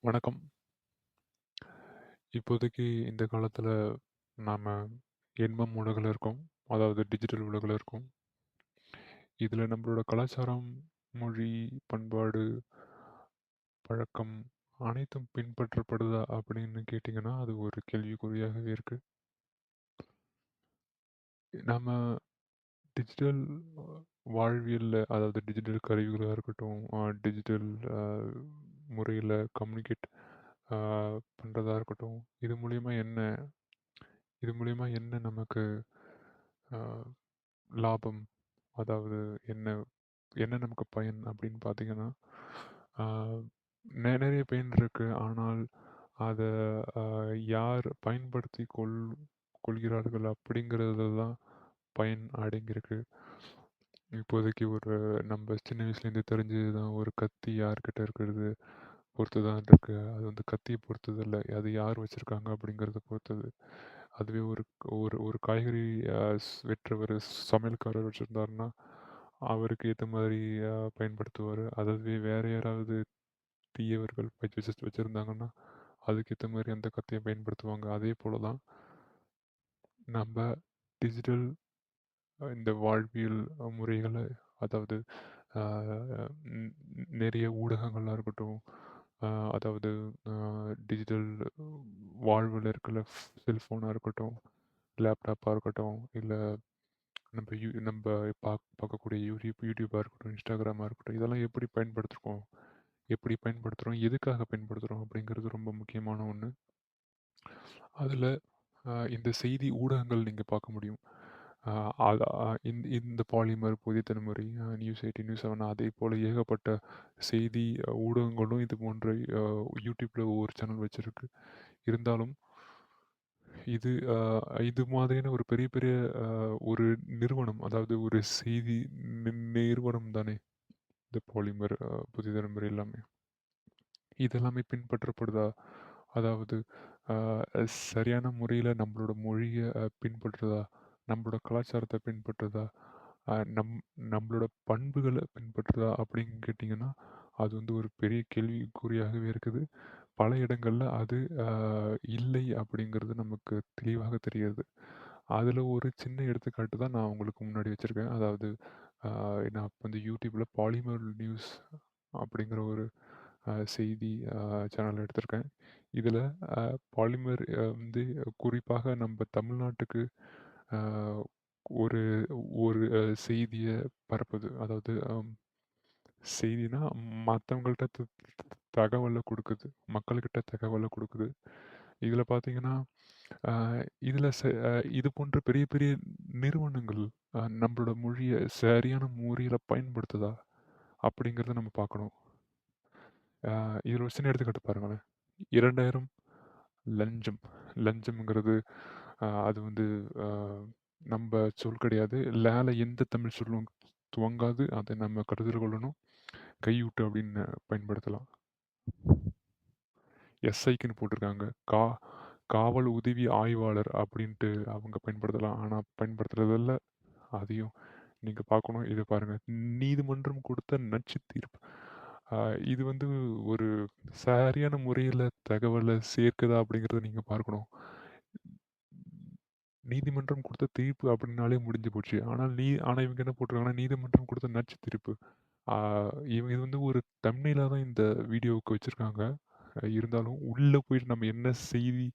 வணக்கம். இப்போதைக்கு இந்த காலத்துல நாம எண்மம் உலகுல இருக்கோம். அதாவது டிஜிட்டல் உலகுல இருக்கோம். இதுல நம்மளோட கலாச்சாரம், மொழி, பண்பாடு, பழக்கம் அனைத்தும் பின்பற்றப்படுதா அப்படின்னு கேட்டீங்கன்னா, அது ஒரு கேள்விக்குறியாகவே இருக்கு. நாம டிஜிட்டல் வாழ்வியல்ல அதாவது டிஜிட்டல் கருவிகளா இருக்கட்டும், டிஜிட்டல் அ முறையில கம்யூனிகேட் அ பண்றதா இருக்கட்டும், இது மூலியமா என்ன நமக்கு அ லாபம்? அதாவது என்ன என்ன நமக்கு பயன் அப்படின்னு பார்த்தீங்கன்னா, ஆ நெறைய பயன் இருக்கு. ஆனால் அத அ யார் பயன்படுத்திக் கொள்கிறார்கள் அப்படிங்கிறதுல தான் பயன் அடங்கியிருக்கு. இப்போதைக்கு நம்ம சின்ன வயசுலேருந்தே தெரிஞ்சது தான் ஒரு கத்தி யார்கிட்ட இருக்கிறது பொறுத்து தான் இருக்கு. அது வந்து கத்திய பொறுத்தது இல்ல. அது யார் வச்சிருக்காங்க அப்படிங்கிறத பொறுத்தது. அதுவே ஒரு ஒரு ஒரு காய்கறி வெட்டுறவரு, சமையல்காரர் வச்சிருந்தாருன்னா, அவருக்கு ஏத்த மாதிரி பயன்படுத்துவாரு. அதுவே வேற யாராவது தீயவர்கள் வச்சிருந்தாங்கன்னா, அதுக்கேத்த மாரி அந்த கத்திய பயன்படுத்துவாங்க. அதே போல தான் நம்ப டிஜிட்டல் இந்த வாழ்வியல் முறைகள அதாவது அ ன் நெறைய ஊடகங்களா இருக்கட்டும், அ அதாவது அ டிஜிட்டல் வாழ்வுல இருக்கிற செல்ஃபோனா இருக்கட்டும், லேப்டாப்பா இருக்கட்டும், இல்ல நம்ப பார்க்கக்கூடிய யூடியூபா இருக்கட்டும், இன்ஸ்டாகிராமா இருக்கட்டும், இதெல்லாம் எப்படி பயன்படுத்துறோம், எதுக்காக பயன்படுத்துறோம் அப்படிங்கிறது ரொம்ப முக்கியமான ஒண்ணு. அதுல இந்த செய்தி ஊடகங்கள் நீங்க பார்க்க முடியும். அ அது இந்த பாலிமர், புதிய தலைமுறை, நியூஸ் 18, நியூஸ் 7 அதேபோல ஏகப்பட்ட செய்தி ஊடகங்களும் இது போன்ற அ யூடியூப்ல ஒவ்வொரு சேனல் வச்சிருக்கு. இருந்தாலும் இது மாதிரியான ஒரு பெரிய பெரிய அ ஒரு நிறுவனம், அதாவது ஒரு செய்தி நிறுவனம் தானே இந்த பாலிமர், புதிய தலைமுறை எல்லாமே. இதெல்லாமே பின்பற்றப்படுதா? அதாவது அ சரியான முறையில நம்மளோட மொழிய பின்பற்றுதா? நம்மளோட கலாச்சாரத்த பின்பற்றுதா? நம் நம்மளோட பண்புகள பின்பற்றுதா? அப்படின்னு கேட்டீங்கன்னா, அது வந்து ஒரு பெரிய கேள்விக்குறியாகவே இருக்குது. பல இடங்கள்ல அது அ இல்லை அப்படிங்கிறது நமக்கு தெளிவாக தெரிகிறது. அதுல ஒரு சின்ன எடுத்துக்காட்டு தான் நான் உங்களுக்கு முன்னாடி வச்சிருக்கேன். அதாவது அ நான் இப்ப வந்து YouTubeல பாலிமர் நியூஸ் அப்படிங்கிற ஒரு செய்தி சேனல் எடுத்திருக்கேன். இதுல அ பாலிமர் வந்து குறிப்பாக நம்ம தமிழ்நாட்டுக்கு அ ஒரு ஒரு செய்திய பரப்புது. அதாவது செய்தினா மத்தவங்கள்ட்ட தகவல குடுக்குது. மக்கள்கிட்ட தகவல குடுக்குது. இதுல பார்த்தீங்கன்னா, அ இதுல ச அ இது போன்ற பெரிய பெரிய நிறுவனங்கள் நம்மளோட மொழிய சரியான முறையில பயன்படுத்துதா? அப்படிங்கிறத நம்ம பார்க்கணும். இதுல ஒரு சின்ன எடுத்துக்காட்டு பாருங்களேன். 2000 லஞ்சம். லஞ்சம்ங்கிறது அது வந்து அ நம்ப சொல் கிடையாது. ல எந்த தமிழ் சொல்லும் துவங்காது. அதை நம்ம கருத்தில் கொள்ளணும். கையூட்டு அப்படின்னு பயன்படுத்தலாம். எஸ்ஐக்குன்னு போட்டிருக்காங்க. காவல் உதவி ஆய்வாளர் அப்படின்ட்டு அவங்க பயன்படுத்தலாம். ஆனா பயன்படுத்துறதில்ல. அதையும் நீங்க பார்க்கணும். இது பாருங்க. நீதிமன்றம் கொடுத்த நச்சு தீர்ப்பு. அ இது வந்து ஒரு சரியான முறையில தகவல சேர்க்குதா அப்படிங்கிறத நீங்க பார்க்கணும். நீதிமன்றம் கொடுத்த தீர்ப்பு அப்படின்னாலே முடிஞ்சு போச்சு. ஆனா இவங்க என்ன போட்டிருக்காங்கன்னா, நீதிமன்றம் கொடுத்த நச்சு தீர்ப்பு. ஆ இவங்க இது வந்து ஒரு தம்ப்நெயிலா தான் இந்த வீடியோவுக்கு வச்சிருக்காங்க. இருந்தாலும் உள்ள போயிட்டு நம்ம என்ன செய்தி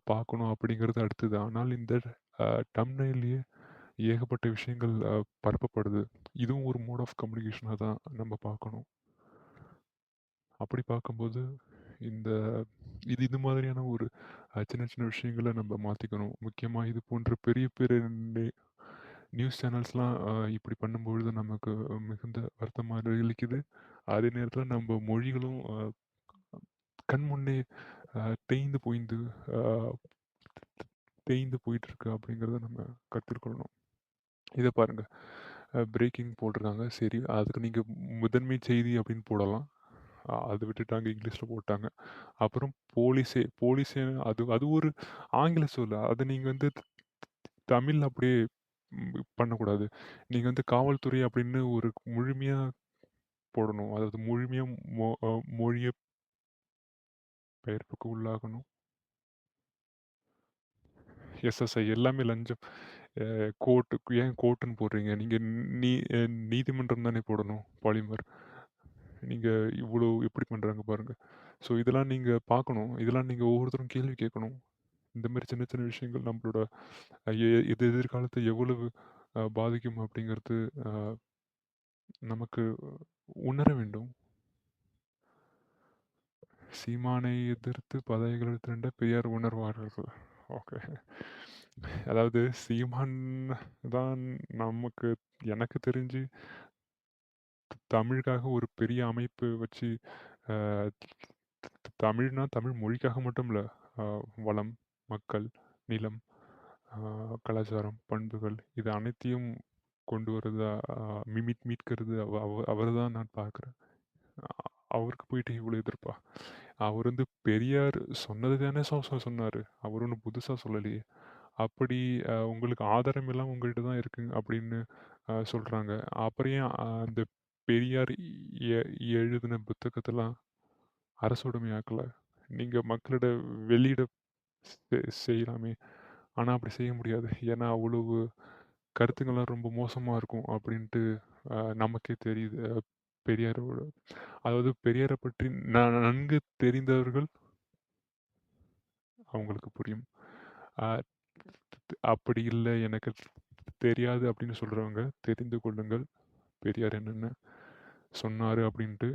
பார்க்கணும் அப்படிங்கிறது அடுத்தது. ஆனால் இந்த அ தம்ப்நெயில்லயே ஏகப்பட்ட விஷயங்கள் பரப்பப்படுது. இதுவும் ஒரு மோட் ஆஃப் கம்யூனிகேஷனா தான் நம்ம பார்க்கணும். அப்படி பார்க்கும்போது, இந்த இது மாதிரியான ஒரு சின்ன சின்ன விஷயங்கள நம்ம மாத்திக்கணும். முக்கியமா இது போன்ற பெரிய பெரிய நியூஸ் சேனல்ஸ்லாம் இப்படி பண்ணும்பொழுது நமக்கு மிகுந்த வருத்தமா அளிக்குது. அதே நேரத்தில நம்ம மொழிகளும் கண் முன்னே அ தேய்ந்து போய்ந்து அ தேய்ந்து போயிட்டுருக்கு அப்படிங்கிறத நம்ம கருத்தில் கொள்ளணும். இத பாருங்க. பிரேக்கிங் போட்டிருக்காங்க. சரி, அதுக்கு நீங்க முதன்மை செய்தி அப்படின்னு போடலாம். அத விட்டுட்டாங்க. இங்கிலீஷ்ல போட்டாங்க. அப்புறம் போலீஸே அது அது ஒரு ஆங்கில சொல். அத நீங்க வந்து தமிழ்ல அப்படியே பண்ணக்கூடாது. நீங்க வந்து காவல்துறை அப்படின்னு ஒரு முழுமையா போடணும். அதாவது முழுமையா மொ அ மொழிய பெயர்ப்புக்கு உள்ளாகணும். எஸ்எஸ்ஐ எல்லாமே லஞ்சம். கோர்ட்டுக்கு ஏன் கோர்ட்டுன்னு போடுறீங்க? நீங்க நீ நீதிமன்றம் தானே போடணும், பாலிமர். நீங்க இவ்வளோ எப்படி பண்றாங்க பாருங்க. ஸோ இதெல்லாம் நீங்க பார்க்கணும். இதெல்லாம் நீங்க ஒவ்வொருத்தரும் கேள்வி கேட்கணும். இந்த மாரி சின்ன சின்ன விஷயங்கள் நம்மளோட இது எதிர்காலத்தை எவ்வளவு பாதிக்கும் அப்படிங்கிறது அ நமக்கு உணர வேண்டும். சீமானை எதிர்த்து பதவிகள் திரண்ட பெரியார் உணர்வார்கள். ஓகே. அதாவது சீமான் தான் நமக்கு எனக்கு தெரிஞ்சு தமிழுக்காக ஒரு பெரிய அமைப்பு வச்சு அ தமிழ்னா தமிழ் மொழிக்காக மட்டும் இல்ல. அ வளம், மக்கள், நிலம், அ கலாச்சாரம், பண்புகள் இது அனைத்தையும் கொண்டு வரது மீட்கிறது அவர தான் நான் பார்க்குறேன். அவருக்கு போயிட்டு இவ்வளோ எதிர்ப்பா? அவர் வந்து பெரியார் சொன்னது தானே சொன்னாரு. அவர் ஒண்ணும் புதுசா சொல்லலையே! அப்படி உங்களுக்கு ஆதாரம் எல்லாம் உங்கள்ட்ட தான் இருக்கு அப்படின்னு சொல்றாங்க. அப்புறம் ஏன் அந்த பெரியார் எ எழுதின புத்தகத்தெல்லாம் அரசுடைமையாக்கல? நீங்க மக்களிட வெளியிட செய்யலாமே! ஆனா அப்படி செய்ய முடியாது. ஏன்னா அவ்வளவு கருத்துக்கள்லாம் ரொம்ப மோசமா இருக்கும் அப்படின்ட்டு நமக்கே தெரியுது. பெரியாரோட அதாவது பெரியார பற்றி நன்கு தெரிந்தவர்கள் அவங்களுக்கு புரியும். அ அப்படி இல்ல எனக்கு தெரியாது அப்படின்னு சொல்றவங்க தெரிந்து கொள்ளுங்கள். பெரியார் என்னென்ன சொன்னாரு அப்படின்ட்டு.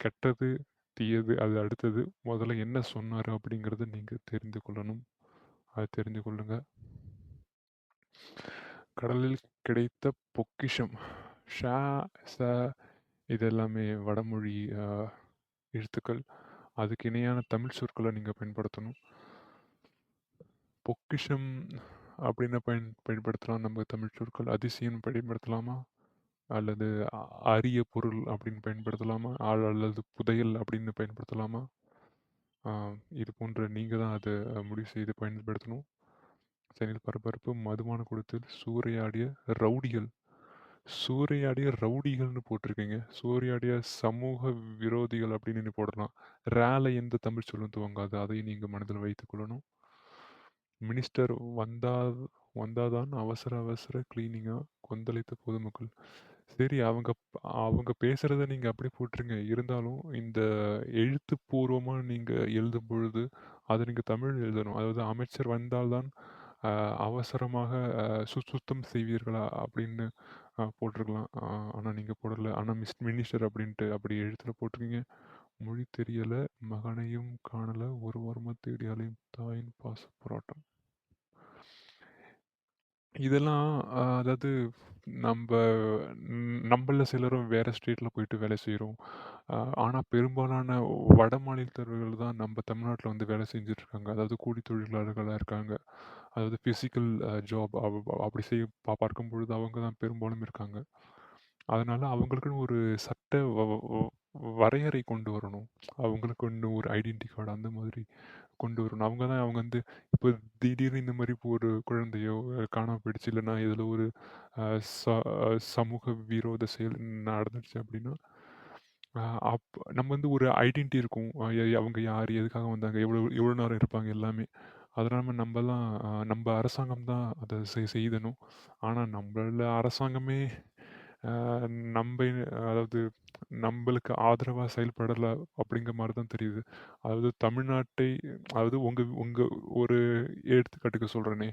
கெட்டது, தீயது அது அடுத்தது. முதல்ல என்ன சொன்னாரு அப்படிங்கிறத நீங்க தெரிந்து கொள்ளணும். அத தெரிந்து கொள்ளுங்க. கடலில் கிடைத்த பொக்கிஷம். ஷ, ச இது எல்லாமே வடமொழி எழுத்துக்கள். அதுக்கு இணையான தமிழ் சொற்கள நீங்க பயன்படுத்தணும். பொக்கிஷம் அப்படின்னு பயன்படுத்தலாம் நம்ம தமிழ் சொற்கள். அதிசயம் பயன்படுத்தலாமா? அல்லது அரிய பொருள் அப்படின்னு பயன்படுத்தலாமா? அல்லது புதையல் அப்படின்னு பயன்படுத்தலாமா? ஆ, இது போன்ற நீங்க தான் அத முடிவு செய்து பயன்படுத்தணும். சென்னையில் பரபரப்பு மதுபான கூடத்தில் சூறையாடிய ரவுடிகள். சூறையாடிய ரவுடிகள்னு போட்டிருக்கீங்க. சூறையாடிய சமூக விரோதிகள் அப்படின்னு நீங்க போடலாம். ரேல எந்த தமிழ் சொல்லும் துவங்காது. அதை நீங்க மனதில் வைத்துக் கொள்ளணும். மினிஸ்டர் வந்தாதான் அவசர அவசர கிளீனிங்கா கொந்தளித்த பொதுமக்கள். சரி அவங்க அவங்க பேசுறத நீங்க அப்படி போட்டுருங்க. இருந்தாலும் இந்த எழுத்துப்பூர்வமா நீங்க எழுதும் பொழுது அத நீங்க தமிழ்ல எழுதணும். அதாவது அமைச்சர் வந்தால் தான் அவசரமாக சுத்தம் செய்வீர்களா அப்படின்னு போட்டிருக்கலாம். ஆனா நீங்க போடல. ஆனா மினிஸ்டர் அப்படின்ட்டு அப்படி எழுத்துல போட்டிருக்கீங்க. மொழி தெரியல, மகனையும் காணல, ஒரு வாரமா தேடி அலையும் தாயின் பாச போராட்டம். இதெல்லாம் அதாவது நம்ப நம்பள்ல சிலரும் வேற ஸ்டேட்ல போயிட்டு வேலை செய்றோம். ஆனா பெரும்பாலான வட மாநிலத்தவர்கள் தான் நம்ம தமிழ்நாட்டுல வந்து வேலை செஞ்சுட்டு இருக்காங்க. அதாவது கூலி தொழிலாளர்களா இருக்காங்க. அதாவது பிசிக்கல் ஜாப் அப்படி பார்க்கும் பொழுது அவங்க தான் பெரும்பாலும் இருக்காங்க. அதனால அவங்களுக்குன்னு ஒரு சட்ட வரையறை கொண்டு வரணும். அவங்களுக்குன்னு ஒரு ஐடென்டி கார்டு அந்த மாதிரி கொண்டு வரணும். அவங்க வந்து இப்போ திடீர்னு இந்த மாதிரி இப்போ ஒரு குழந்தையோ காணாம போயிடுச்சு, இல்லைன்னா இதில் ஒரு சமூக விரோத செயல் நடந்துடுச்சு அப்படின்னா நம்ம வந்து ஒரு ஐடென்டிட்டி இருக்கும். அவங்க யார், எதுக்காக வந்தாங்க, எவ்வளோ எவ்வளோ நேரம் இருப்பாங்க எல்லாமே. அதனால நம்மலாம் நம்ம அரசாங்கம் தான் அதை செய்தணும். ஆனால் நம்மள அரசாங்கமே அ நம்ப அதாவது நம்பளுக்கு ஆதரவா செயல்படல அப்படிங்கிற மாரி தான் தெரியுது. அதாவது தமிழ்நாட்டை அதாவது உங்க உங்க ஒரு எடுத்துக்காட்டுக்கு சொல்றேனே,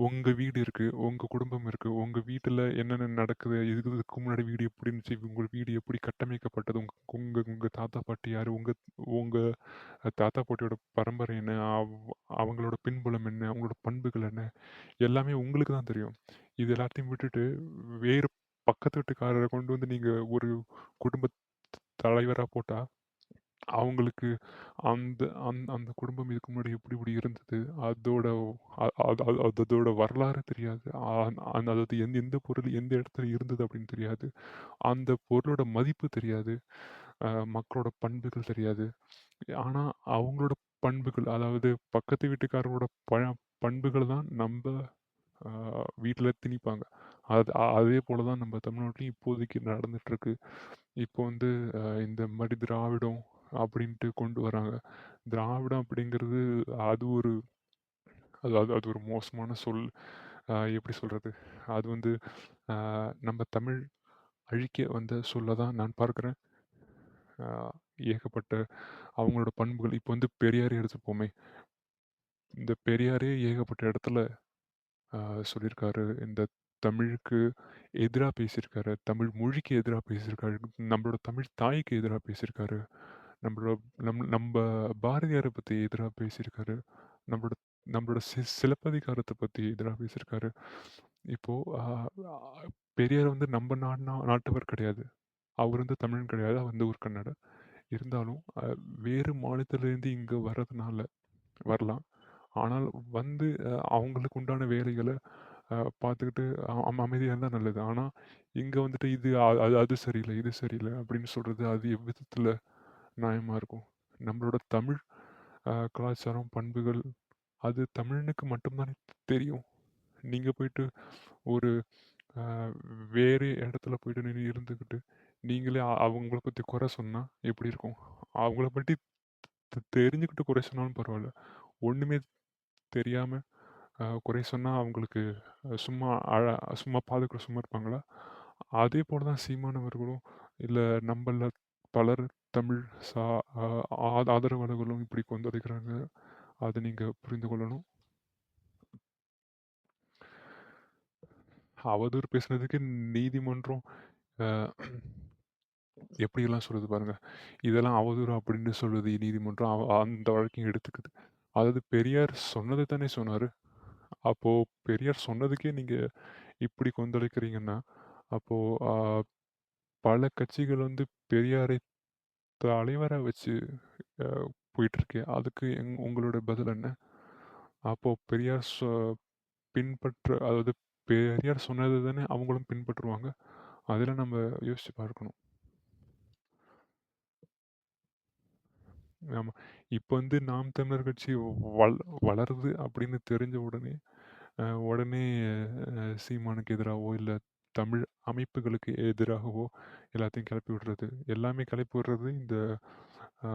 உங்க வீடு இருக்கு, உங்க குடும்பம் இருக்கு, உங்க வீட்டுல என்னென்ன நடக்குது, இதுக்கு முன்னாடி வீடு எப்படி இருந்துச்சு, உங்க வீடு எப்படி கட்டமைக்கப்பட்டது, உங்க உங்க உங்க தாத்தா பாட்டி யாரு, உங்க உங்க தாத்தா பாட்டியோட பரம்பரை என்ன, அவங்களோட பின்புலம் என்ன, அவங்களோட பண்புகள் என்ன, எல்லாமே உங்களுக்கு தான் தெரியும். இது எல்லாத்தையும் விட்டுட்டு வேறு பக்கத்து வீட்டுக்காரர கொண்டு வந்து நீங்க ஒரு குடும்ப தலைவரா போட்டா, அவங்களுக்கு அந்த அந்த குடும்பம் இதுக்கு முன்னாடி எப்படி இப்படி இருந்தது, அதோட அதோட வரலாறு தெரியாது. அதாவது எந்த எந்த பொருள் எந்த இடத்துல இருந்தது அப்படின்னு தெரியாது. அந்த பொருளோட மதிப்பு தெரியாது. மக்களோட பண்புகள் தெரியாது. ஆனா அவங்களோட பண்புகள், அதாவது பக்கத்து வீட்டுக்காரரோட பண்புகள் தான் நம்ப வீட்ல திணிப்பாங்க. அதே போல தான் நம்ம தமிழ்நாட்டிலயும் இப்போதைக்கு நடந்துட்டுருக்கு. இப்போ வந்து இந்த மாரி திராவிடம், அப்படின்ட்டு கொண்டு வராங்க. திராவிடம் அப்படிங்கிறது அது ஒரு அது அது ஒரு மோசமான சொல். எப்படி சொல்றது? அது வந்து நம்ம தமிழ் அழிக்க வந்த சொல்ல தான் நான் பார்க்கிறேன். அ ஏகப்பட்ட அவங்களோட பண்புகள் இப்போ வந்து பெரியாரே எடுத்துப்போமே. இந்த பெரியாரே ஏகப்பட்ட இடத்துல சொல்லியிருக்காரு. இந்த தமிழுக்கு எதிரா பேசியிருக்காரு. தமிழ் மொழிக்கு எதிரா பேசியிருக்காரு. நம்மளோட தமிழ் தாய்க்கு எதிரா பேசியிருக்காரு. நம்மளோட நம்ப பாரதியார பத்தி எதிரா பேசியிருக்காரு. நம்மளோட நம்மளோட சிலப்பதிகாரத்த பத்தி எதிரா பேசியிருக்காரு. இப்போ அ அ பெரியார் வந்து நம்ம நாட்டவர் கிடையாது. அவர் வந்து தமிழன் கிடையாது. அவர் வந்து ஒரு கன்னடர். இருந்தாலும் வேறு மாநிலத்திலேருந்து இங்க வர்றதுனால வரலாம். ஆனால் வந்து அவங்களுக்கு உண்டான வேலைகள பார்த்துக்கிட்டு அமைதியா இருந்தா நல்லது. ஆனா, இங்க வந்துட்டு இது அது அது சரியில்ல, இது சரியில்ல அப்படின்னு சொல்றது அது எவ்விதத்துல நியாயமா இருக்கும்? நம்மளோட தமிழ் கலாச்சாரம், பண்புகள் அது தமிழனுக்கு மட்டும் தானே தெரியும். நீங்க போயிட்டு ஒரு அ வேறு இடத்துல போயிட்டு நின்னு இருந்துக்கிட்டு, நீங்களே அவங்கள பத்தி குறை சொன்னா எப்படி இருக்கும்? அவங்கள பத்தி தெரிஞ்சுக்கிட்டு குறை சொன்னாலும் பரவால்ல. ஒண்ணுமே தெரியாம குறை சொன்னா அவங்களுக்கு சும்மா சும்மா பாத்துக்க சும்மா இருப்பாங்களா? அதே போல தான் சீமான் அவர்களும், இல்ல நம்பள்ல பலர் தமிழ் சா அ ஆதரவாளர்களும் இப்படி கொந்தளிக்கிறாங்க. அத நீங்க புரிந்து கொள்ளணும். அவதூறு பேசுனதுக்கு நீதிமன்றம் அ எப்படியெல்லாம் சொல்லுது பாருங்க. இதெல்லாம் அவதூறு அப்படின்னு சொல்லுது நீதிமன்றம். அந்த வழக்கையும் எடுத்துக்குது. அதாவது பெரியார் சொன்னது தானே சொன்னாரு. அப்போ பெரியார் சொன்னதுக்கே நீங்க இப்படி கொந்தளிக்கிறீங்கன்னா, அப்போ அ பல கட்சிகள் வந்து பெரியாரை தலைவரா வச்சு அ போயிட்டுருக்கு. அதுக்கு உங்களோட பதில் என்ன? அப்போ பெரியார் அதாவது பெரியார் சொன்னது தானே அவங்களும் பின்பற்றுவாங்க. அதெல்லாம் நம்ம யோசிச்சு பார்க்கணும். ஆமா. இப்ப வந்து நாம் தமிழர் கட்சி வள் வளருது அப்படின்னு தெரிஞ்ச உடனே, உடனே சீமானுக்கு எதிராவோ, இல்ல தமிழ் அமைப்புகளுக்கு எதிராகவோ எல்லாத்தையும் கிளப்பி விடுறது. எல்லாமே கிளப்பி விடுறது இந்த அ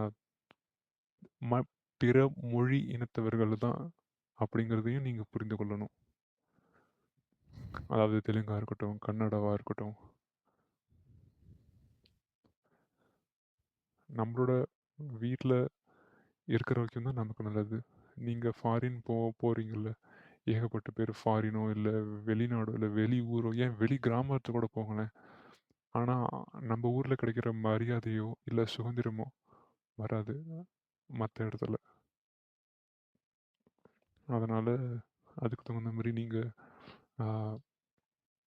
ம பிற மொழி இனத்தவர்கள் தான் அப்படிங்கிறதையும் நீங்க புரிந்து கொள்ளணும். அதாவது தெலுங்கா இருக்கட்டும், கன்னடாவா இருக்கட்டும். நம்மளோட வீட்ல இருக்கிற வரைக்கும் தான் நமக்கு நல்லது. நீங்க ஃபாரின் போறீங்கல்ல, ஏகப்பட்ட பேர் ஃபாரினோ, இல்ல வெளிநாடோ, இல்ல வெளி ஊரோ, ஏன் வெளி கிராமத்துக்கு கூட போங்களேன். ஆனா, நம்ம ஊர்ல கிடைக்கிற மரியாதையோ, இல்ல சுதந்திரமோ வராது மத்த இடத்துல. அதனால அதுக்கு தகுந்த மாரி நீங்க ஆ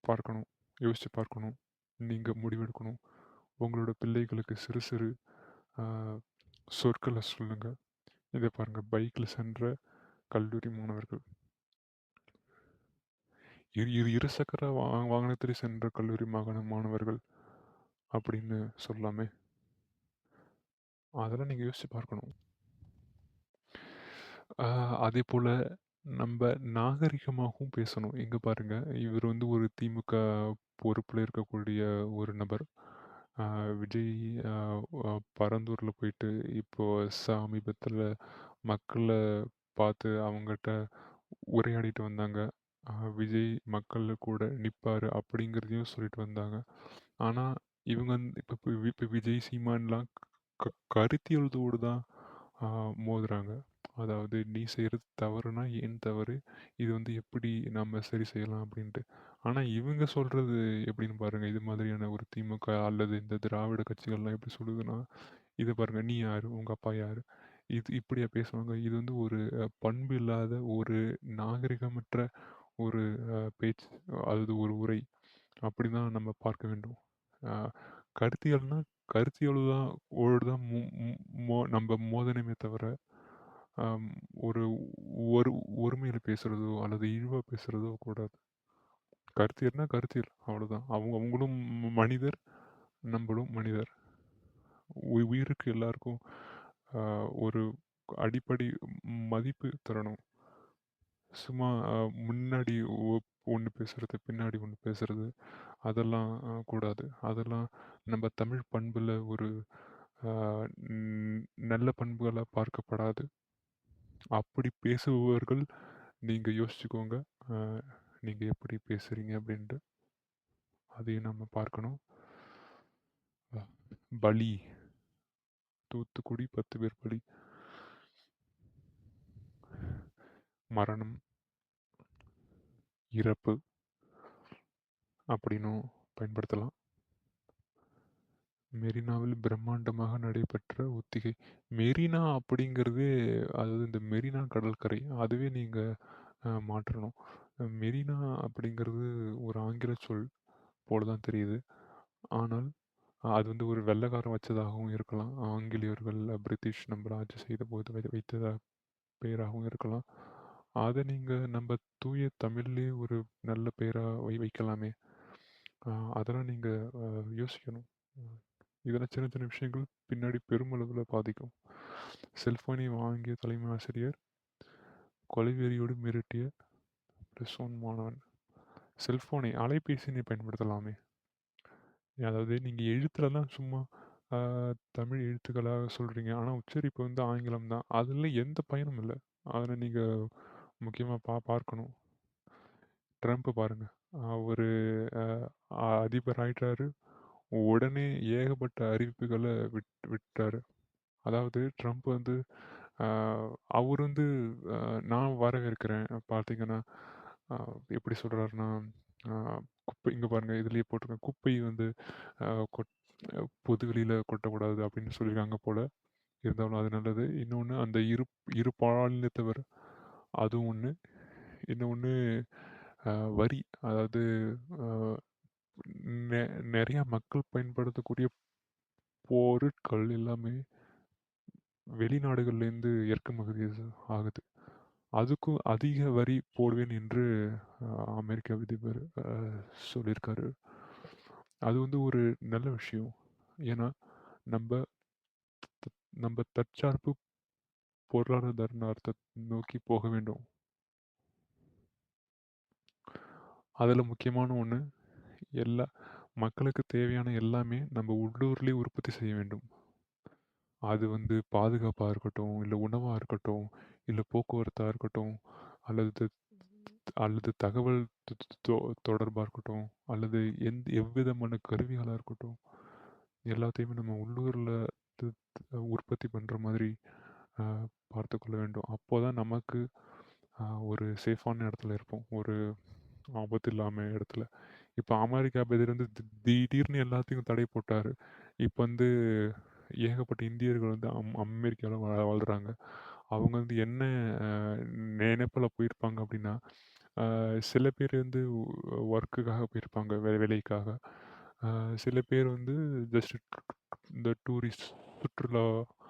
பார்க்கணும். யோசிச்சு பார்க்கணும். நீங்க முடிவெடுக்கணும். உங்களோட பிள்ளைகளுக்கு சிறு சிறு ஆ சொற்கள சொல்லுங்க. இத பாருங்க பைக்ல சென்ற கல்லூரி மாணவர்கள். இருசக்கர வாகனத்தில் சென்ற கல்லூரி மாணவர்கள் அப்படின்னு சொல்லலாமே. அதெல்லாம் நீங்க யோசிச்சு பார்க்கணும். ஆ அதேபோல நம்ப நாகரிகமாகவும் பேசணும். இங்க பாருங்க, இவர் வந்து ஒரு திமுக பொறுப்புல இருக்கக்கூடிய ஒரு நபர். ஆ விஜய் அ அ பரந்தூர்ல போயிட்டு இப்போ சமீபத்தில மக்கள பார்த்து அவங்கட்ட உரையாடிட்டு வந்தாங்க. விஜய் மக்கள் கூட நிப்பாரு அப்படிங்கிறதையும் சொல்லிட்டு வந்தாங்க. ஆனா, இவங்க வந்து இப்ப விஜய், சீமான்லாம் கருத்தியலோடு தான் ஆ மோதுறாங்க. அதாவது நீ செய்றது தவறுனா ஏன் தவறு? இது வந்து எப்படி நம்ம சரி செய்யலாம் அப்படின்ட்டு. ஆனா, இவங்க சொல்றது எப்படின்னு பாருங்க. இது மாதிரியான ஒரு திமுக அல்லது இந்த திராவிட கட்சிகள்லாம் எப்படி சொல்லுதுன்னா, இத பாருங்க நீ யாரு? உங்க அப்பா யாரு? இது இப்படியா பேசுவாங்க? இது வந்து ஒரு பண்பு இல்லாத, ஒரு நாகரிகமற்ற ஒரு பேச்சு. அது ஒரு உரை. அப்படிதான் நம்ம பார்க்க வேண்டும். அ கருத்தியல்னா, கருத்தியல் தான் ஓடு தான் நம்ப மோதணுமே தவிர, அம் ஒரு ஒரு ஒருமையில பேசுறதோ, அல்லது இழிவா பேசுறதோ கூடாது. கருத்தியல்னா கருத்தியல். அவ்வளோதான். அவங்களும் மனிதர், நம்பளும் மனிதர். உயிருக்கு எல்லாருக்கும் அ ஒரு அடிப்படை மதிப்பு தரணும். சும்மா முன்னாடி ஒண்ணு பேசுறது, பின்னாடி ஒண்ணு பேசுறது, அதெல்லாம் கூடாது. அதெல்லாம் நம்ம தமிழ் பண்புல ஒரு அ ன் நல்ல பண்புகளா பார்க்கப்படாது. அப்படி பேசுபவர்கள் நீங்க யோசிச்சுக்கோங்க. அ நீங்க எப்படி பேசுறீங்க அப்படின்ட்டு. அதையும் நம்ம பார்க்கணும். அ பலி தூத்துக்குடி 10 பேர் பலி. மரணம், இறப்பு அப்படின்னும் பயன்படுத்தலாம். மெரினாவில் பிரம்மாண்டமாக நடைபெற்ற ஒத்திகை. மெரினா அப்படிங்கிறதே அதாவது இந்த மெரினா கடற்கரை அதுவே நீங்க மாற்றணும். மெரினா அப்படிங்கிறது ஒரு ஆங்கில சொல் போல தான் தெரியுது. ஆனால் அது வந்து ஒரு வெள்ளைக்காரன் வச்சதாகவும் இருக்கலாம். ஆங்கிலேயர்கள் பிரிட்டிஷ் நம்ம ஆட்சி செய்தபோது வைத்ததா பெயராகவும் இருக்கலாம். அத நீங்க நம்ம தூய தமிழ்லயே ஒரு நல்ல பெயரா வைக்கலாமே! அதெல்லாம் நீங்க யோசிக்கணும். இதெல்லாம் சின்ன சின்ன விஷயங்கள் பின்னாடி பெருமளவுல பாதிக்கும். செல்போனை வாங்கிய தலைமை ஆசிரியர் கொலைவெறியோடு மிரட்டிய +1 மாணவன். செல்போனை அலைபேசினை பயன்படுத்தலாமே! அதாவது நீங்க எழுத்துல தான் சும்மா ஆ தமிழ் எழுத்துக்களாக சொல்றீங்க. ஆனா உச்சரிப்பு வந்து ஆங்கிலம் தான். அதுல எந்த பயனும் இல்ல. அதுல நீங்க முக்கியமா பார்க்கணும். ட்ரம்ப் பாருங்க. அவரு அ அதிபர் ஆயிட்டாரு. உடனே ஏகப்பட்ட அறிவிப்புகள விட்டாரு. அதாவது ட்ரம்ப் வந்து அ அவரு வந்து நான் வரவேற்கிறேன். பார்த்தீங்கன்னா, அ எப்படி சொல்றாருன்னா, அ குப்பை இங்க பாருங்க இதுலயே போட்டிருக்கேன். குப்பை வந்து அ கொட் பொது வெளியில கொட்டக்கூடாது அப்படின்னு சொல்லியிருக்காங்க போல. இருந்தாலும் அது நல்லது. இன்னொன்னு அந்த இரு பாலினத்தவர் அதுவும் ஒண்ணு. இன்னொன்னு அ வரி அதாவது அ நெ நெறைய மக்கள் பயன்படுத்தக்கூடிய பொருட்கள் எல்லாமே வெளிநாடுகள்லேருந்து இறக்குமதி ஆகுது. அதுக்கும் அதிக வரி போடுவேன் என்று அ அமெரிக்க அதிபர் சொல்லியிருக்காரு. அது வந்து ஒரு நல்ல விஷயம். ஏன்னா, நம்ப நம்ப தற்சார்பு பொருளாதாரத்த நோக்கி போக வேண்டும். அதுல முக்கியமான ஒண்ணு, எல்லா மக்களுக்கு தேவையான எல்லாமே நம்ம உள்ளூர்லயே உற்பத்தி செய்ய வேண்டும். அது வந்து பாதுகாப்பா இருக்கட்டும், இல்ல உணவா இருக்கட்டும், இல்ல போக்குவரத்தா இருக்கட்டும், அல்லது அல்லது தகவல் தொ தொ தொடர்பா இருக்கட்டும், அல்லது எவ்விதமான கருவிகளா இருக்கட்டும், எல்லாத்தையுமே நம்ம உள்ளூர்ல து உற்பத்தி பண்ற மாதிரி அ பார்த்துக்கொள்ள வேண்டும். அப்போதான் நமக்கு ஒரு சேஃபான இடத்துல இருப்போம். ஒரு ஆபத்து இல்லாம இடத்துல. இப்ப அமெரிக்கா திடீர்னு திடீர்னு எல்லாத்தையும் தடை போட்டாரு. இப்ப வந்து ஏகப்பட்ட இந்தியர்கள் வந்து அமெரிக்கால வாழ்றாங்க. அவங்க வந்து என்ன அ நினைப்புல போயிருப்பாங்க அப்படின்னா, சில பேர் வந்து ஒர்க்குக்காக போயிருப்பாங்க, வேலைக்காக. சில பேர் வந்து ஜஸ்ட் இந்த டூரிஸ்ட் சுற்றுலாவாக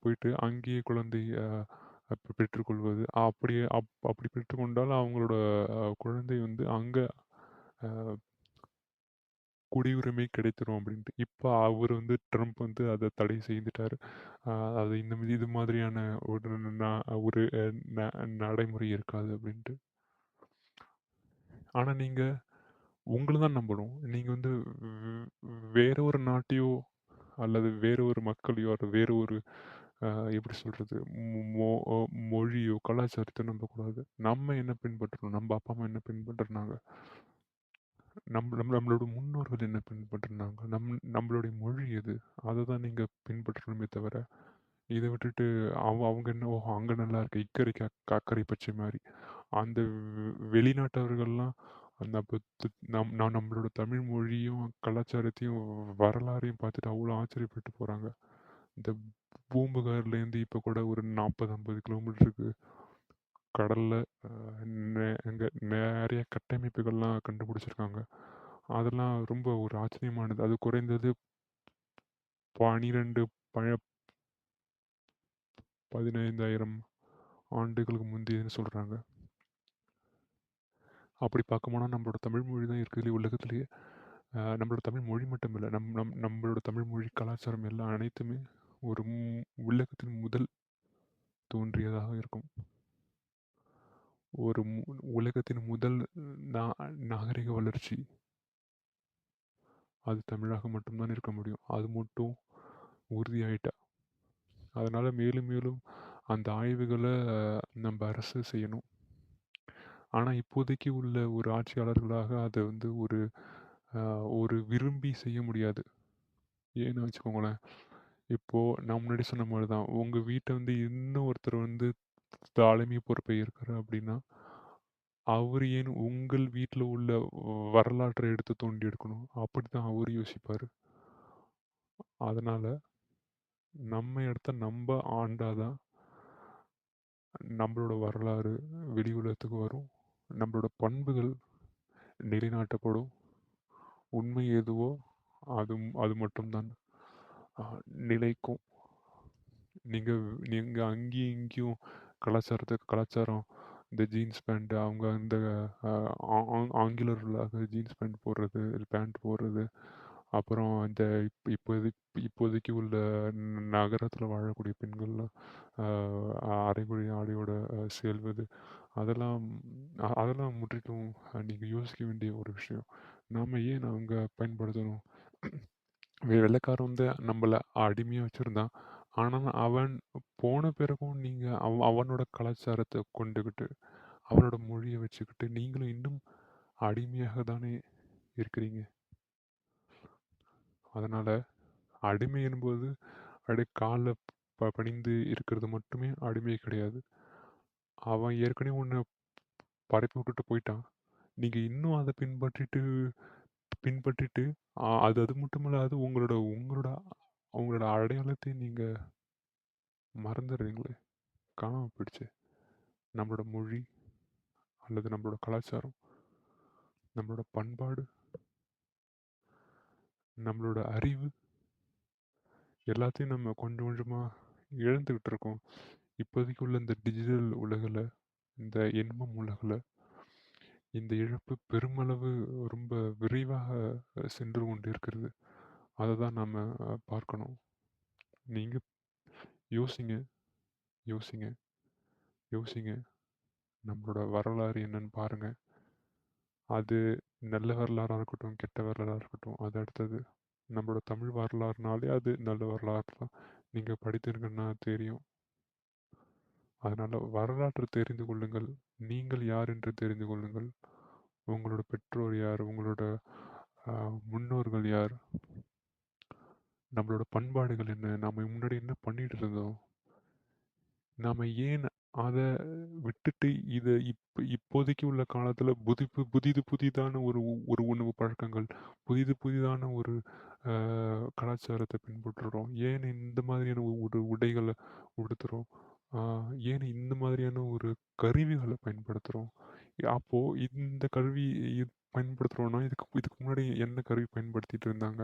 போயிட்டு அங்கேயே குழந்தை பெற்றுக்கொள்வது. அப்படியே அப்படி பெற்றுக்கொண்டால் அவங்களோட குழந்தை வந்து அங்க அ குடியுரிமை கிடைத்துரும் அப்படின்ட்டு. இப்ப அவரு வந்து ட்ரம்ப் வந்து அத தடை செய்துட்டாரு. அ அது இது மாதிரியான ஒரு ஒரு ந நடைமுறை இருக்காது அப்படின்ட்டு. ஆனா நீங்க உங்கள தான் நம்பணும். நீங்க வந்து வேற ஒரு நாட்டையோ, அல்லது வேற ஒரு மக்களையோ, அல்லது வேற ஒரு அ எப்படி சொல்றது? மொ மொழியோ, கலாச்சாரத்தையோ நம்பக்கூடாது. நம்ம என்ன பின்பற்றணும்? நம்ப அப்பா, அம்மா என்ன பின்பற்றுனாங்க? நம்மளோட முன்னோர்கள் என்ன பின்பற்றுனாங்க? நம்மளுடைய மொழி எது? அத தான் நீங்க பின்பற்றணுமே தவிர, இத விட்டுட்டு அவங்க என்ன ஓஹோ! அங்க நல்லா இருக்கு. இக்கரைக்கு அக்கரை பச்சை மாரி. அந்த வெளிநாட்டவர்கள்லாம் அந்த நம்மளோட தமிழ் மொழியும், கலாச்சாரத்தையும், வரலாறையும் பார்த்துட்டு அவ்வளோ ஆச்சரியப்பட்டு போறாங்க. இந்த பூம்புகார்லேருந்து இப்ப கூட ஒரு 40, 50 கிலோமீட்டருக்கு கடல்ல அ அங்க நெறைய கட்டமைப்புகள்லாம் கண்டுபிடிச்சிருக்காங்க. அதெல்லாம் ரொம்ப ஒரு ஆச்சரியமானது. அது குறைந்தது 12 15,000 ஆண்டுகளுக்கு முந்தியதுன்னு சொல்றாங்க. அப்படி பார்க்க போனா நம்மளோட தமிழ் மொழி தான் இருக்கிறதுலயே உலகத்திலேயே நம்மளோட தமிழ் மொழி மட்டும் இல்ல. நம்மளோட தமிழ் மொழி, கலாச்சாரம் எல்லாம் அனைத்துமே ஒரு உலகத்தின் முதல் தோன்றியதாக இருக்கும். ஒரு உலகத்தின் முதல் நா நாகரிக வளர்ச்சி அது தமிழாக மட்டும் தான் இருக்க முடியும். அது மட்டும் உறுதியாயிட்டா. அதனால மேலும் மேலும் அந்த ஆய்வுகள நம்ப அரசு செய்யணும். ஆனா இப்போதைக்கு உள்ள ஒரு ஆட்சியாளர்களாக அத வந்து அ ஒரு விரும்பி செய்ய முடியாது. ஏன்னு வச்சுக்கோங்களேன், இப்போ நான் முன்னாடி சொன்ன மாரி தான். உங்க வீட்ட வந்து இன்னும் ஒருத்தர் வந்து தலைமை பொறுப்பை ஏற்கிறாரு அப்டின்னா, அவரு ஏன் உங்கள் வீட்ல உள்ள வரலாற்ற எடுத்து தோண்டி எடுக்கணும்? அப்படித்தான் அவரு யோசிப்பாரு. அதனால நம்ம இடத்த நம்ப ஆண்டா தான் நம்மளோட வரலாறு வெளி உலகத்துக்கு வரும். நம்மளோட பண்புகள் நிலைநாட்டப்படும். உண்மை எதுவோ அது அது மட்டும் தான் அ நிலைக்கும். நீங்க நீங்க அங்கேயும் இங்கேயும் கலாச்சாரத்துக்கு கலாச்சாரம் இந்த ஜீன்ஸ் பேண்ட் அவங்க இந்த அ ஆ ஆங்கிலர்களாக ஜீன்ஸ் பேண்ட் போடுறது, பேண்ட் போடுறது, அப்புறம் இந்த இப்போதைக்கு உள்ள நகரத்தில வாழக்கூடிய பெண்கள்லாம் அ அரைகுறை ஆடையோட செல்வது, அதெல்லாம் அதெல்லாம் முற்றிலும் நீங்க யோசிக்க வேண்டிய ஒரு விஷயம். நாம ஏன் அவங்க பயன்படுத்தணும்? வெள்ளைக்காரன் வந்து நம்மள அடிமையா வச்சிருந்தான். ஆனா, அவன் போன பிறகும் நீங்க அவனோட கலாச்சாரத்த கொண்டுகிட்டு, அவனோட மொழிய வச்சுக்கிட்டு, நீங்களும் இன்னும் அடிமையாக தானே இருக்கிறீங்க. அதனால அடிமை எனும்போது அப்படியே கால்ல பணிந்து இருக்கிறது மட்டுமே அடிமை கிடையாது. அவன் ஏற்கனவே உன்ன பரப்பி விட்டுட்டு போயிட்டான். நீங்க இன்னும் அத பின்பற்றிட்டு அது அது மட்டுமல்லாது உங்களோட உங்களோட உங்களோட அடையாளத்தை நீங்க மறந்துடுறீங்களே! காணாம போயிடுச்சே! நம்மளோட மொழி அல்லது நம்மளோட கலாச்சாரம், நம்மளோட பண்பாடு, நம்மளோட அறிவு எல்லாத்தையும் நம்ம கொஞ்சம் கொஞ்சமா இழந்துகிட்டு இருக்கோம். இப்போதைக்கு உள்ள இந்த டிஜிட்டல் உலகுல, இந்த எண்மம் உலகுல, இந்த இழப்பு பெருமளவு ரொம்ப விரைவாக சென்று கொண்டிருக்கிறது. அத தான் நாம பார்க்கணும். நீங்க யோசிங்க, யோசிங்க, யோசிங்க. நம்மளோட வரலாறு என்னன்னு பாருங்க. அது நல்ல வரலாறா இருக்கட்டும், கெட்ட வரலாறா இருக்கட்டும், அது அடுத்தது. நம்மளோட தமிழ் வரலாறுனாலே அது நல்ல வரலாறு தான். நீங்க படித்திருங்கன்னா தெரியும். அதனால வரலாற்றை தெரிந்து கொள்ளுங்கள். நீங்கள் யார் என்று தெரிந்து கொள்ளுங்கள். உங்களோட பெற்றோர் யார்? உங்களோட அ முன்னோர்கள் யார்? நம்மளோட பண்பாடுகள் என்ன? நாம முன்னாடி என்ன பண்ணிட்டு இருந்தோம்? நாம ஏன் அத விட்டுட்டு இத இப்போதைக்கு உள்ள காலத்துல புதிதான ஒரு உணவு பழக்கங்கள், புதிதான ஒரு அ கலாச்சாரத்த பின்பற்றுறோம். ஏன் இந்த மாதிரியான ஒரு உடைகள உடுத்துறோம்? ஆ ஏன் இந்த மாதிரியான ஒரு கருவிகள பயன்படுத்துறோம்? அப்போ இந்த கருவி பயன்படுத்துறோம்னா, இதுக்கு இதுக்கு முன்னாடி என்ன கருவி பயன்படுத்திட்டு இருந்தாங்க?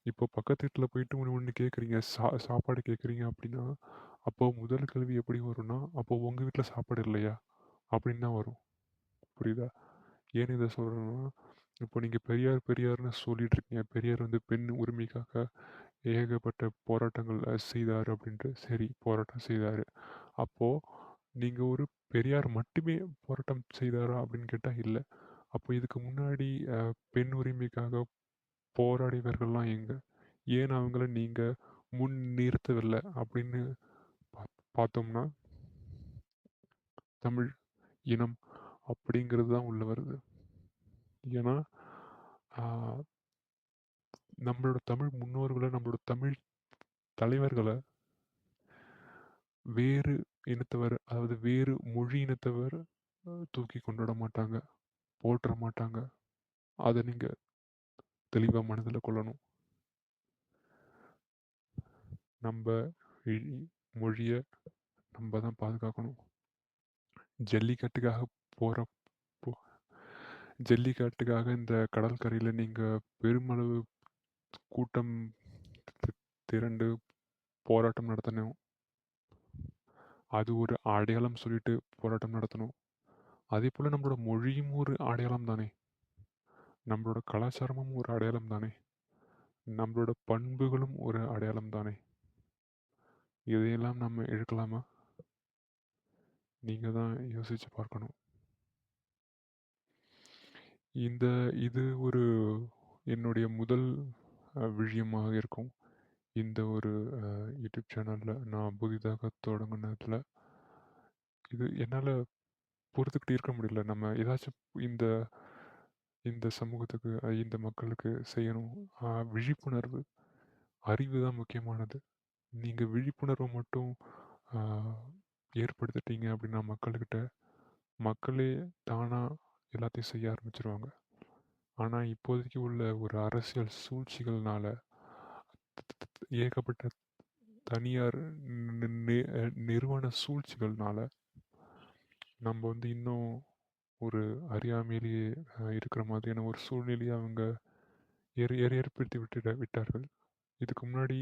இப்போ பக்கத்து வீட்ல போயிட்டு ஒண்ணு கேட்குறீங்க, சாப்பாடு கேட்குறீங்க அப்படின்னா, அப்போ முதல் கேள்வி எப்படி வரும்னா, "அப்போ உங்க வீட்ல சாப்பாடு இல்லையா?" அப்படின்னு தான் வரும். புரியுதா? ஏன் இத சொல்றேன்னா, இப்போ நீங்க பெரியார் பெரியார்ன்னு சொல்லிட்டு இருக்கீங்க. பெரியார் வந்து பெண் உரிமைக்காக ஏகப்பட்ட போராட்டங்கள் செய்தாரு அப்படின்ட்டு. சரி, போராட்டம் செய்தாரு. அப்போ நீங்க ஒரு பெரியார் மட்டுமே போராட்டம் செய்தாரா அப்படின்னு கேட்டா இல்ல. அப்போ இதுக்கு முன்னாடி அ பெண் உரிமைக்காக போராடியவர்கள்லாம் எங்க? ஏன் அவங்கள நீங்க முன் நிறுத்தவில்ல? அப்படின்னு பார்த்தோம்னா, தமிழ் இனம் அப்படிங்கிறது தான் உள்ள வருது. ஏன்னா, ஆ நம்மளோட தமிழ் முன்னோர்கள, நம்மளோட தமிழ் தலைவர்கள வேறு இனத்தவர், அதாவது வேறு மொழி இனத்தவர் தூக்கி கொண்டாட மாட்டாங்க, போற்ற மாட்டாங்க. அத நீங்க தெளிவா மனதில கொள்ளணும். நம்ப மொழிய நம்ப தான் பாதுகாக்கணும். ஜல்லிக்கட்டுக்காக போற போ ஜல்லிக்கட்டுக்காக இந்த கடற்கரையில நீங்க பெருமளவு கூட்டம் திரண்டு போராட்டம் நடத்தணும். அது ஒரு அடையாளம் சொல்லிட்டு போராட்டம் நடத்தணும். அதேபோல நம்மளோட மொழியும் ஒரு அடையாளம் தானே! நம்மளோட கலாச்சாரமும் ஒரு அடையாளம் தானே! நம்மளோட பண்புகளும் ஒரு அடையாளம் தானே! இதையெல்லாம் நம்ம இழக்கலாமா? நீங்க தான் யோசிச்சு பார்க்கணும். இந்த இது ஒரு என்னுடைய முதல் விழியமாக இருக்கும். இந்த ஒரு யூடியூப் சேனல்ல நான் புதிதாக தொடங்குனதுல, இது என்னால பொறுத்துக்கிட்டே இருக்க முடியல. நம்ம ஏதாச்சும் இந்த இந்த சமூகத்துக்கு, இந்த மக்களுக்கு செய்யணும். விழிப்புணர்வு, அறிவு தான் முக்கியமானது. நீங்க விழிப்புணர்வ மட்டும் ஆ ஏற்படுத்திட்டீங்க அப்படின்னா மக்கள்கிட்ட, மக்களே தானா எல்லாத்தையும் செய்ய ஆரம்பிச்சுருவாங்க. ஆனா, இப்போதைக்கு உள்ள ஒரு அரசியல் சூழ்ச்சிகள்னால, ஏகப்பட்ட தனியார் நி நி நிறுவன சூழ்ச்சிகள்னால, நம்ம வந்து இன்னும் ஒரு அறியாமையிலேயே இருக்கிற மாதிரியான ஒரு சூழ்நிலையை அவங்க ஏற்படுத்தி விட்டார்கள். இதுக்கு முன்னாடி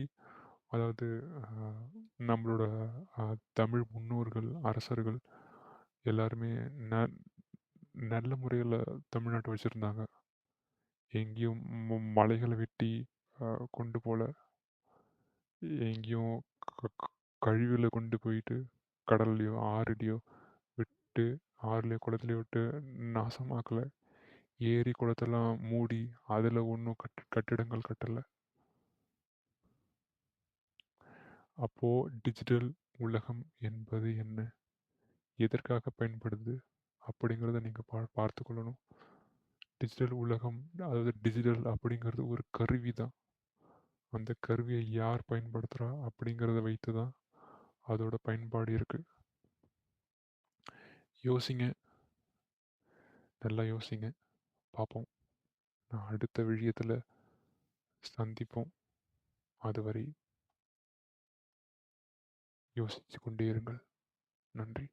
அதாவது அ நம்மளோட தமிழ் முன்னோர்கள், அரசர்கள் எல்லாருமே ந நல்ல முறையில தமிழ்நாட்ட வச்சிருந்தாங்க. எங்கேயும் மலைகள வெட்டி கொண்டு போல. எங்கேயும் க க கழிவுகள கொண்டு போயிட்டு கடல்லயோ, ஆறுலயோ விட்டு ஆறுலயோ, குளத்துலயோ விட்டு நாசமாக்கல. ஏரி, குளத்தெல்லாம் மூடி அதில ஒண்ணும் கட்டிடங்கள் கட்டல. அப்போ டிஜிட்டல் உலகம் என்பது என்ன? எதற்காக பயன்படுது? அப்படிங்கிறத நீங்க பார்த்துக் கொள்ளணும். டிஜிட்டல் உலகம், அதாவது டிஜிட்டல் அப்படிங்கிறது ஒரு கருவி தான். அந்த கருவியை யார் பயன்படுத்துறா அப்படிங்கிறத வைத்து தான் அதோட பயன்பாடு இருக்கு. யோசிங்க. நல்லா யோசிங்க. பார்ப்போம். நான் அடுத்த விஷயத்துல சந்திப்போம். அதுவரை யோசித்துக் கொண்டே இருங்கள். நன்றி.